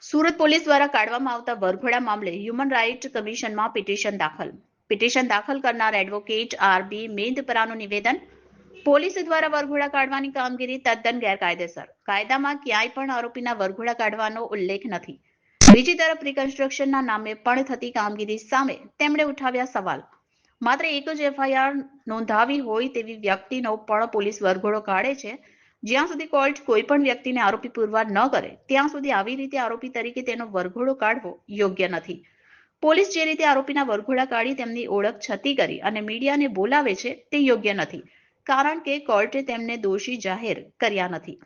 Surat police દ્વારા કાઢવામાં આવતા વરઘોડા મામલે હ્યુમન રાઇટ કમિશનમાં પિટિશન દાખલ કરનાર એડવોકેટ આર.બી. મેંદપરાનું નિવેદન. પોલીસ દ્વારા વરઘોડા કાઢવાની કામગીરી તદ્દન ગેરકાયદેસર. કાયદામાં ક્યાંય પણ આરોપીના વરઘોડા કાઢવાનો ઉલ્લેખ નથી. બીજી તરફ રિકન્સ્ટ્રક્શનના નામે પણ થતી કામગીરી સામે તેમણે ઉઠાવ્યા સવાલ. માત્ર એક જ એફઆઈઆર નોંધાવી હોય તેવી વ્યક્તિનો પણ પોલીસ વરઘોડો કાઢે છે. જ્યાં સુધી કોર્ટ કોઈ પણ વ્યક્તિને આરોપી પુરવાર ન કરે ત્યાં સુધી આવી રીતે આરોપી તરીકે તેનો વરઘોડો કાઢવો યોગ્ય નથી. પોલીસ જે રીતે આરોપીના વરઘોડા કાઢી તેમની ઓળખ છતી કરી અને મીડિયાને બોલાવે છે તે યોગ્ય નથી, કારણ કે કોર્ટે તેમને દોષી જાહેર કર્યા નથી.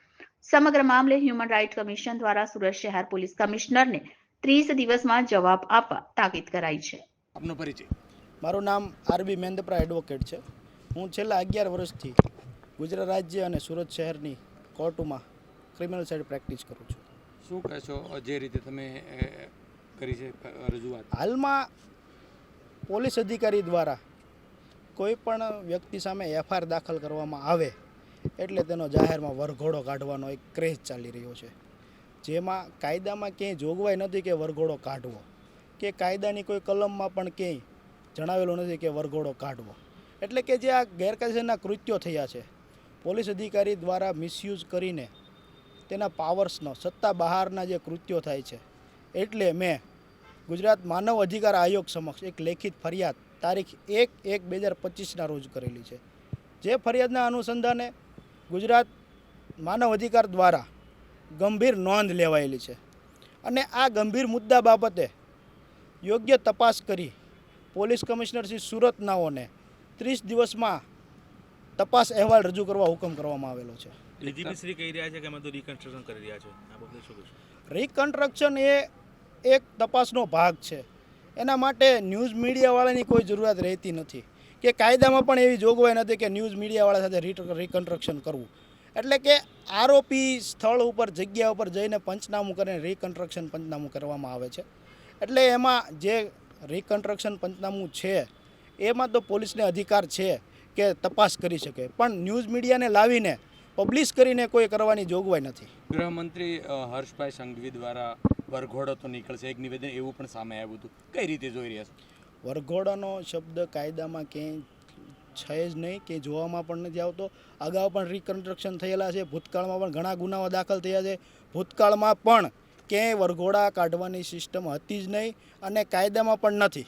સમગ્ર મામલે હ્યુમન રાઇટ કમિશન દ્વારા સુરત શહેર પોલીસ કમિશનરને 30 દિવસમાં જવાબ આપવા તાકીદ કરાઈ છે. આપનો પરિચય? મારું નામ આર.બી. મેંદપરા એડવોકેટ છે. હું છેલ્લા 11 વર્ષથી ગુજરાત રાજ્ય અને સુરત શહેરની કોર્ટમાં ક્રિમિનલ સાઇડ પ્રેક્ટિસ કરું છું. શું કહેશો જે રીતે તમે કરી છે રજૂઆત? હાલમાં પોલીસ અધિકારી દ્વારા કોઈ પણ વ્યક્તિ સામે એફઆઈઆર દાખલ કરવામાં આવે એટલે તેનો જાહેરમાં વરઘોડો કાઢવાનો એક ક્રેઝ ચાલી રહ્યો છે, જેમાં કાયદામાં ક્યાંય જોગવાઈ નથી કે વરઘોડો કાઢવો, કે કાયદાની કોઈ કલમમાં પણ ક્યાંય જણાવેલું નથી કે વરઘોડો કાઢવો. એટલે કે જે આ ગેરકાયદેસરના કૃત્યો થયા છે, પોલીસ અધિકારી દ્વારા મિસયુઝ કરીને તેના પાવર્સનો સત્તા બહારના જે કૃત્યો થાય છે, એટલે મેં ગુજરાત માનવ અધિકાર આયોગ સમક્ષ એક લેખિત ફરિયાદ તારીખ 1/1/2025ના રોજ કરેલી છે. જે ફરિયાદના અનુસંધાને ગુજરાત માનવ અધિકાર દ્વારા ગંભીર નોંધ લેવાયેલી છે અને આ ગંભીર મુદ્દા બાબતે યોગ્ય તપાસ કરી પોલીસ કમિશનર શ્રી સુરતનાઓને 30 દિવસમાં તપાસ અહેવાલ રજૂ કરવા હુકમ કરવામાં આવેલો છે. ડીજીપી શ્રી કહી રહ્યા છે કે અમે તો રિકન્સ્ટ્રક્શન કરી રહ્યા છે. આ બાબતે શું કહેશો? રિકન્સ્ટ્રક્શન એ એક તપાસનો ભાગ છે. એના માટે ન્યૂઝ મીડિયાવાળાની કોઈ જરૂરિયાત રહેતી નથી, કે કાયદામાં પણ એવી જોગવાઈ નથી કે ન્યૂઝ મીડિયાવાળા સાથે રિકન્સ્ટ્રક્શન કરવું. એટલે કે આરોપી સ્થળ ઉપર જગ્યા ઉપર જઈને પંચનામું કરીને રિકન્સ્ટ્રક્શન પંચનામું કરવામાં આવે છે. એટલે એમાં જે રિકન્સ્ટ્રક્શન પંચનામું છે એમાં તો પોલીસને અધિકાર છે કે તપાસ કરી શકે, પણ ન્યૂઝ મીડિયાને લાવીને પબ્લિશ કરીને કોઈ કરવાની જોગવાઈ નથી. ગૃહમંત્રી હર્ષભાઈ સંઘવી દ્વારા વરઘોડો તો નીકળશે એક નિવેદન એવું પણ સામે આવ્યું હતું. કઈ રીતે જોઈ રહ્યા છો? વરઘોડાનો શબ્દ કાયદામાં ક્યાંય છે જ નહીં, કે જોવામાં પણ નથી આવતો. અગાઉ પણ રિકન્સ્ટ્રક્શન થયેલા છે, ભૂતકાળમાં પણ ઘણા ગુનાઓ દાખલ થયા છે. ભૂતકાળમાં પણ ક્યાંય વરઘોડા કાઢવાની સિસ્ટમ હતી જ નહીં અને કાયદામાં પણ નથી.